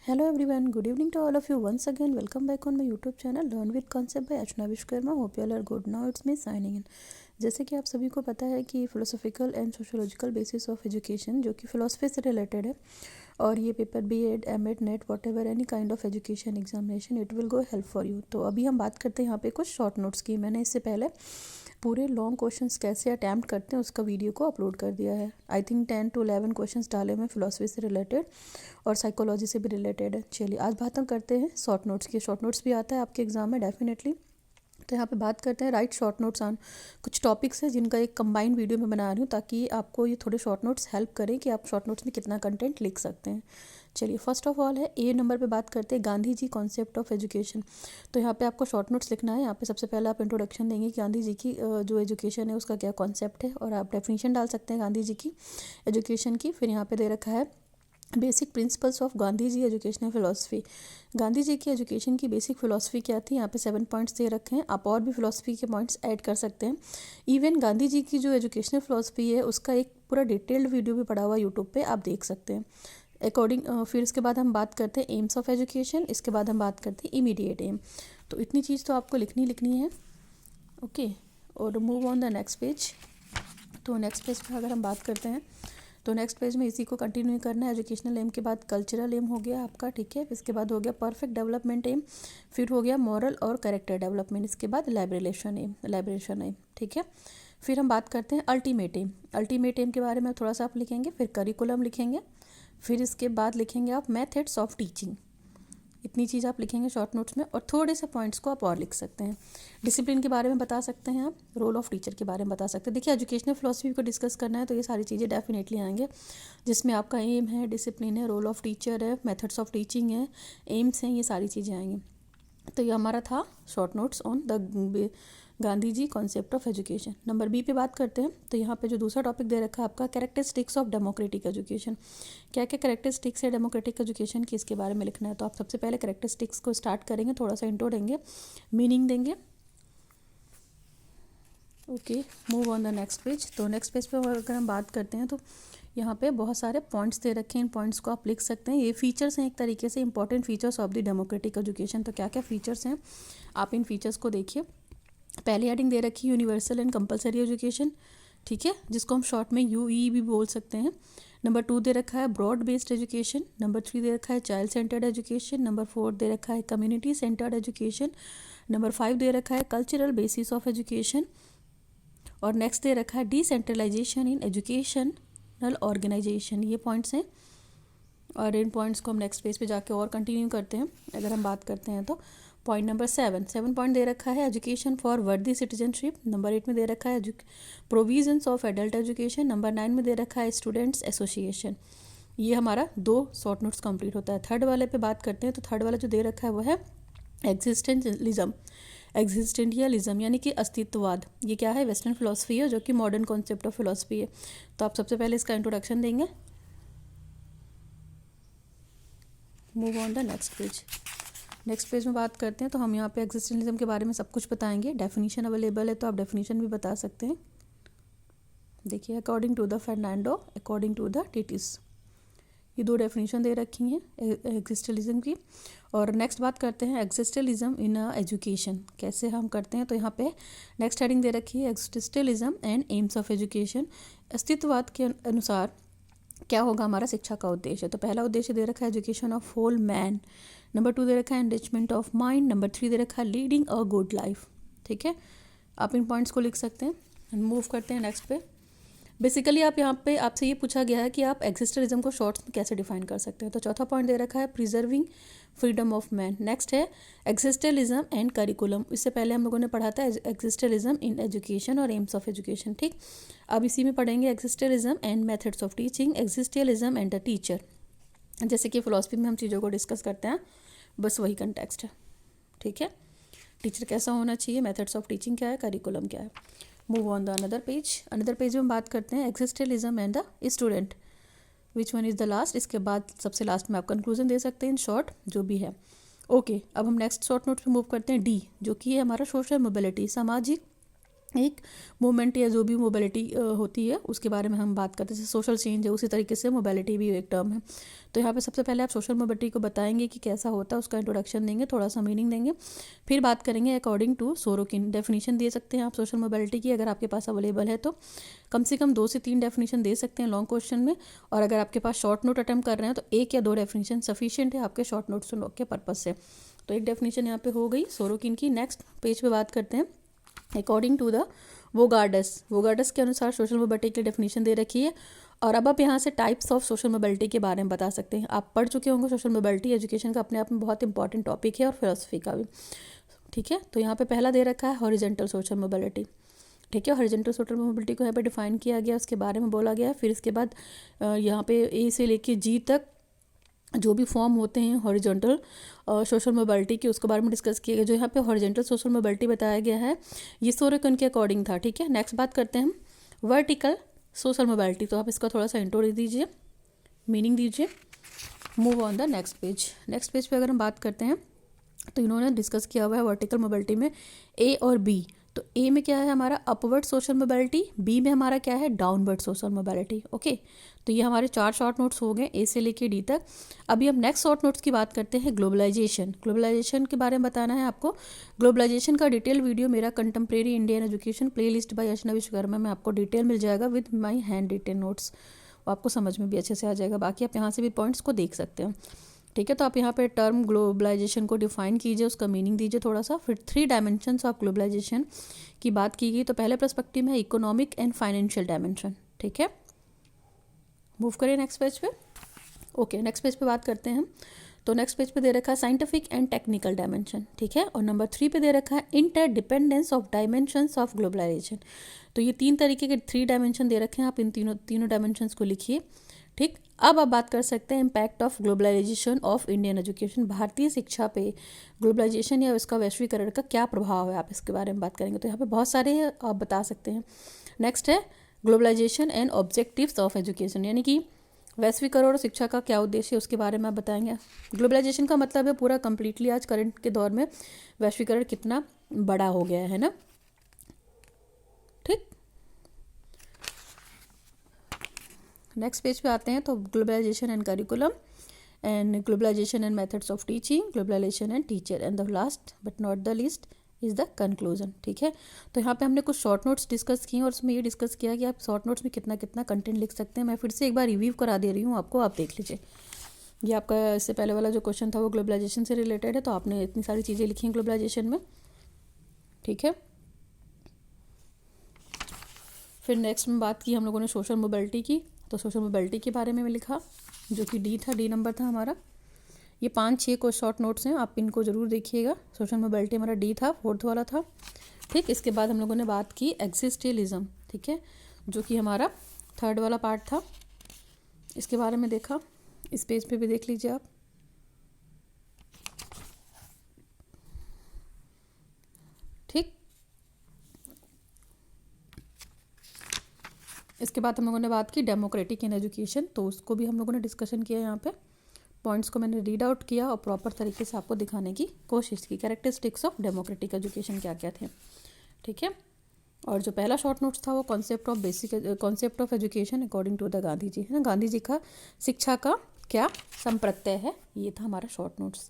Hello everyone, good evening to all of you once again. Welcome back on my YouTube channel Learn with Concept by Ashna Vishkarma. Hope you all are good. Now it's me signing in. जैसे कि आप सभी को पता है कि philosophical and sociological basis of education जो कि फ़िलोसफी से रिलेटेड है और ये paper BEd MEd NET whatever any kind of education examination it will go help for you. तो अभी हम बात करते हैं यहाँ पे कुछ शॉर्ट नोट्स की। मैंने इससे पहले पूरे लॉन्ग क्वेश्चंस कैसे अटैम्प्ट करते हैं उसका वीडियो को अपलोड कर दिया है। आई थिंक 10 to 11 क्वेश्चंस डाले मैं फ़िलोसफी से रिलेटेड और साइकोलॉजी से भी रिलेटेड है। चलिए आज बात हम करते हैं शॉर्ट नोट्स की। शॉर्ट नोट्स भी आता है आपके एग्जाम में डेफिनेटली। तो यहाँ पे बात करते हैं राइट शॉर्ट नोट्स ऑन कुछ टॉपिक्स हैं जिनका एक कंबाइंड वीडियो में बना रही हूँ ताकि आपको ये थोड़े शॉर्ट नोट्स हेल्प करें कि आप शॉर्ट नोट्स में कितना कंटेंट लिख सकते हैं। चलिए फर्स्ट ऑफ ऑल है ए नंबर पे बात करते हैं Gandhi ji concept of education. तो यहाँ पे आपको शॉर्ट नोट्स लिखना है। यहाँ पे सबसे पहले आप इंट्रोडक्शन देंगे कि गांधी जी की जो एजुकेशन है उसका क्या कॉन्सेप्ट है और आप डेफिनेशन डाल सकते हैं गांधी जी की एजुकेशन की। फिर यहाँ पे दे रखा है basic principles of Gandhi ji educational philosophy. Gandhi ji की एजुकेशन की बेसिक फ़िलासफ़ी क्या थी, यहाँ पे 7 पॉइंट्स दे रखे हैं। आप और भी फ़िलासफ़ी के पॉइंट्स ऐड कर सकते हैं। इवन गांधी जी की जो एजुकेशनल फ़िलासफ़ी है उसका एक पूरा डिटेल्ड वीडियो भी पड़ा हुआ यूट्यूब पे, आप देख सकते हैं अकॉर्डिंग। फिर इसके बाद हम बात करते हैं एम्स ऑफ एजुकेशन। इसके बाद हम बात करते हैं इमीडिएट एम। तो इतनी चीज़ तो आपको लिखनी है। ओके, और move on the next page. तो नेक्स्ट पेज पर अगर हम बात करते हैं तो नेक्स्ट पेज में इसी को कंटिन्यू करना है। एजुकेशनल एम के बाद कल्चरल एम हो गया आपका, ठीक है। इसके बाद हो गया परफेक्ट डेवलपमेंट एम, फिर हो गया मॉरल और कैरेक्टर डेवलपमेंट, इसके बाद लाइब्रेशन एम, ठीक है। फिर हम बात करते हैं अल्टीमेट एम। अल्टीमेट एम के बारे में थोड़ा सा आप लिखेंगे, फिर करिकुलम लिखेंगे, फिर इसके बाद लिखेंगे आप मेथड्स ऑफ टीचिंग। इतनी चीज़ आप लिखेंगे शॉर्ट नोट्स में और थोड़े से पॉइंट्स को आप और लिख सकते हैं। डिसिप्लिन के बारे में बता सकते हैं आप, रोल ऑफ टीचर के बारे में बता सकते हैं। देखिए एजुकेशनल फिलोसफी को डिस्कस करना है तो ये सारी चीज़ें डेफिनेटली आएंगे जिसमें आपका एम है, डिसिप्लिन है, रोल ऑफ टीचर है, मेथड्स ऑफ टीचिंग है, एम्स हैं, ये सारी चीज़ें आएंगी। तो ये हमारा था short notes on the Gandhi ji concept of education. Number B पे बात करते हैं। तो यहाँ पे जो दूसरा टॉपिक दे रखा है आपका कैरेक्टरिस्टिक्स ऑफ डेमोक्रेटिक एजुकेशन। क्या क्या कैरेक्टरिस्टिक्स है डेमोक्रेटिक एजुकेशन की, इसके बारे में लिखना है। तो आप सबसे पहले कैरेक्टरिस्टिक्स को स्टार्ट करेंगे, थोड़ा सा इंट्रो देंगे, मीनिंग देंगे। Okay, move on the next page. तो नेक्स्ट पेज पे अगर हम बात करते हैं तो यहाँ पे बहुत सारे पॉइंट्स दे रखे हैं। इन पॉइंट्स को आप लिख सकते हैं। ये फीचर्स हैं एक तरीके से important features of the democratic education. तो क्या क्या फीचर्स हैं आप इन फीचर्स को देखिए। पहली हेडिंग दे रखी है यूनिवर्सल एंड कंपलसरी एजुकेशन, ठीक है, जिसको हम शॉर्ट में यूई भी बोल सकते हैं। नंबर 2 दे रखा है ब्रॉड बेस्ड एजुकेशन। नंबर 3 दे रखा है चाइल्ड सेंटर्ड एजुकेशन। नंबर 4 दे रखा है कम्युनिटी सेंटर्ड एजुकेशन। नंबर 5 दे रखा है कल्चरल बेसिस ऑफ एजुकेशन। और नेक्स्ट दे रखा है डिसेंट्रलाइजेशन इन एजुकेशनल ऑर्गेनाइजेशन। ये पॉइंट्स हैं और इन पॉइंट्स को हम नेक्स्ट पेज पे जाके और कंटिन्यू करते हैं। अगर हम बात करते हैं तो पॉइंट नंबर 7 पॉइंट दे रखा है एजुकेशन फॉर वर्दी सिटीजनशिप। नंबर 8 में दे रखा है provisions of adult education. Number 9 में दे रखा है स्टूडेंट्स एसोसिएशन। ये हमारा 2 शॉर्ट नोट्स कंप्लीट होता है। थर्ड वाले पे बात करते हैं तो थर्ड वाला जो दे रखा है वो है एग्जिस्टेंशियलिज्म यानी कि अस्तित्ववाद। ये क्या है, वेस्टर्न फिलोसफी है जो कि मॉडर्न कॉन्सेप्ट ऑफ फिलोसफी है। तो आप सबसे पहले इसका इंट्रोडक्शन देंगे। Move on the next page. Next page में बात करते हैं तो हम यहाँ पे एग्जिस्टेंशियलिज्म के बारे में सब कुछ बताएंगे। डेफिनेशन अवेलेबल है तो आप डेफिनेशन भी बता सकते हैं। देखिए according to the Fernando, according to the Titus, ये 2 डेफिनेशन दे रखी हैं एग्जिस्टेंशियलिज्म की। और नेक्स्ट बात करते हैं एग्जिस्टेंशियलिज्म इन एजुकेशन, कैसे हम करते हैं। तो यहाँ पे नेक्स्ट हेडिंग दे रखी है existentialism and aims of education. अस्तित्ववाद के अनुसार क्या होगा हमारा शिक्षा का उद्देश्य। तो पहला उद्देश्य दे रखा है education of whole man. Number 2 दे रखा है एनरिचमेंट ऑफ माइंड। नंबर 3 दे रखा है लीडिंग अ गुड लाइफ, ठीक है। आप इन पॉइंट्स को लिख सकते हैं। मूव करते हैं नेक्स्ट पे। बेसिकली आप यहाँ पे आपसे ये पूछा गया है कि आप एग्जिस्टेंशियलिज्म को शॉर्ट्स में कैसे डिफाइन कर सकते हैं। तो चौथा पॉइंट दे रखा है preserving freedom of man. Next है एग्जिस्टेंशियलिज्म एंड करिकुलम। इससे पहले हम लोगों ने पढ़ा था एग्जिस्टेंशियलिज्म इन एजुकेशन और एम्स ऑफ एजुकेशन, ठीक। अब इसी में पढ़ेंगे existentialism and methods of teaching, existentialism and the teacher. जैसे कि फिलोसफी में हम चीज़ों को डिस्कस करते हैं, बस वही कंटेक्स्ट है, ठीक है। टीचर कैसा होना चाहिए, मेथड्स ऑफ टीचिंग क्या है, करिकुलम क्या है। Move on the another page. Another page में हम बात करते हैं existentialism and the student, which one is the last. इसके बाद सबसे लास्ट में आप कंक्लूजन दे सकते हैं इन शॉर्ट जो भी है। ओके, अब हम नेक्स्ट शॉर्ट नोट पे मूव करते हैं डी, जो कि है हमारा सोशल मोबिलिटी, सामाजिक एक मूवमेंट या जो भी मोबिलिटी होती है उसके बारे में हम बात करते हैं। जैसे सोशल चेंज है, उसी तरीके से मोबिलिटी भी एक टर्म है। तो यहाँ पे सबसे पहले आप सोशल मोबिलिटी को बताएंगे कि कैसा होता है, उसका इंट्रोडक्शन देंगे, थोड़ा सा मीनिंग देंगे, फिर बात करेंगे अकॉर्डिंग टू सोरोकिन। डेफिनेशन दे सकते हैं आप सोशल मोबिलिटी की, अगर आपके पास अवेलेबल है तो कम से कम 2 से 3 डेफिनेशन दे सकते हैं लॉन्ग क्वेश्चन में, और अगर आपके पास शॉर्ट नोट अटैम्प्ट कर रहे हैं तो 1 या 2 डेफिनेशन सफिशिएंट है आपके शॉर्ट नोट्स के पर्पज़ से। तो एक डेफिनेशन यहाँ पे हो गई सोरोकिन की। नेक्स्ट पेज पे बात करते हैं अकॉर्डिंग टू द वोगार्डस के अनुसार सोशल मोबिलिटी की डेफिनेशन दे रखी है। और अब आप यहाँ से टाइप्स ऑफ सोशल मोबिलिटी के बारे में बता सकते हैं। आप पढ़ चुके होंगे सोशल मोबिलिटी, एजुकेशन का अपने आप में बहुत इंपॉर्टेंट टॉपिक है और फिलोसफी का भी, ठीक है। तो यहाँ पे पहला दे रखा है हॉरिजेंटल सोशल मोबिलिटी, ठीक है। हॉरिजेंटल सोशल मोबिलिटी को यहाँ पे डिफाइन किया गया, उसके बारे में बोला गया। फिर इसके बाद यहाँ पे ए से लेके जी तक जो भी फॉर्म होते हैं हॉरिजॉन्टल सोशल मोबिलिटी के, उसके बारे में डिस्कस किया गया। जो यहाँ पे हॉरिजॉन्टल सोशल मोबिलिटी बताया गया है ये सोरोकिन के अकॉर्डिंग था, ठीक है। नेक्स्ट बात करते हैं हम वर्टिकल सोशल मोबिलिटी। तो आप इसका थोड़ा सा इंट्रो दे दीजिए, मीनिंग दीजिए। Move on the next page. Next page पे अगर हम बात करते हैं तो इन्होंने डिस्कस किया हुआ है वर्टिकल मोबिलिटी में ए और बी। तो ए में क्या है हमारा अपवर्ड सोशल मोबिलिटी, बी में हमारा क्या है डाउनवर्ड सोशल मोबिलिटी, ओके। तो ये हमारे 4 शॉर्ट नोट्स हो गए ए से लेके डी तक। अभी हम नेक्स्ट शॉर्ट नोट्स की बात करते हैं ग्लोबलाइजेशन के बारे में बताना है आपको। ग्लोबलाइजेशन का डिटेल वीडियो मेरा contemporary Indian education playlist by Archana Vishwakarma में आपको डिटेल मिल जाएगा with my handwritten notes, आपको समझ में भी अच्छे से आ जाएगा। बाकी आप यहाँ से भी पॉइंट्स को देख सकते हैं, ठीक है। तो आप यहाँ पे टर्म ग्लोबलाइजेशन को डिफाइन कीजिए, उसका मीनिंग दीजिए थोड़ा सा। फिर 3 डायमेंशंस ऑफ ग्लोबलाइजेशन की बात की गई। तो पहले पर्सपेक्टिव में इकोनॉमिक एंड फाइनेंशियल डायमेंशन, ठीक है। मूव करें नेक्स्ट पेज पे। ओके, नेक्स्ट पेज पे बात करते हैं हम। तो नेक्स्ट पेज पे दे रखा है साइंटिफिक एंड टेक्निकल डायमेंशन, ठीक है। और नंबर 3 पे दे रखा है interdependence of dimensions of globalisation. तो ये 3 तरीके के 3 डायमेंशन दे रखे हैं, आप इन तीनों डायमेंशंस को लिखिए, ठीक। अब आप बात कर सकते हैं impact of globalisation of Indian education. भारतीय शिक्षा पे ग्लोबलाइजेशन या उसका वैश्वीकरण का क्या प्रभाव है, आप इसके बारे में बात करेंगे। तो यहाँ पे बहुत सारे हैं, आप बता सकते हैं। नेक्स्ट है globalisation and objectives of education, यानी कि वैश्वीकरण और शिक्षा का क्या उद्देश्य है उसके बारे में आप बताएंगे। ग्लोबलाइजेशन का मतलब है पूरा कंप्लीटली आज करंट के दौर में वैश्वीकरण कितना बड़ा हो गया है ना, ठीक। नेक्स्ट पेज पे आते हैं। तो globalisation and curriculum and globalisation and methods of teaching, globalisation and teacher, and the last but not the least is the conclusion, ठीक है। तो यहाँ पे हमने कुछ शॉर्ट नोट्स डिस्कस किए और उसमें ये डिस्कस किया कि आप शॉर्ट नोट्स में कितना कितना कंटेंट लिख सकते हैं। मैं फिर से एक बार रिव्यू करा दे रही हूँ आपको, आप देख लीजिए। ये आपका इससे पहले वाला जो क्वेश्चन था वो ग्लोबलाइजेशन से रिलेटेड है, तो आपने इतनी सारी चीज़ें लिखी हैं ग्लोबलाइजेशन में, ठीक है। फिर नेक्स्ट में बात की हम लोगों ने सोशल मोबिलिटी की। तो सोशल मोबिलिटी के बारे में लिखा जो कि डी था, डी नंबर था हमारा। ये 5-6 को शॉर्ट नोट्स हैं, आप इनको ज़रूर देखिएगा। सोशल मोबिलिटी हमारा डी था, 4th वाला था, ठीक। इसके बाद हम लोगों ने बात की एग्जिस्टेलिज्म, ठीक है, जो कि हमारा 3rd वाला पार्ट था। इसके बारे में देखा, इस पेज पे भी देख लीजिए आप, ठीक। इसके बाद हम लोगों ने बात की डेमोक्रेटिक इन एजुकेशन, तो उसको भी हम लोगों ने डिस्कशन किया। यहाँ पे पॉइंट्स को मैंने रीड आउट किया और प्रॉपर तरीके से आपको दिखाने की कोशिश की। कैरेक्टरिस्टिक्स ऑफ डेमोक्रेटिक एजुकेशन क्या क्या थे, ठीक है। और जो पहला शॉर्ट नोट्स था वो concept of education according to the Gandhi ji, है ना। गांधी जी का शिक्षा का क्या संप्रत्यय है, ये था हमारा शॉर्ट नोट्स।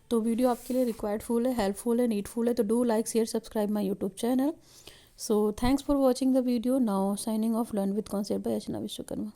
तो वीडियो आपके लिए रिक्वायर्ड फुल है, हेल्पफुल है, नीडफुल है, तो do like share subscribe my YouTube channel. So thanks for watching the video. Now signing off, learn with concept by Archana Vishwakarma.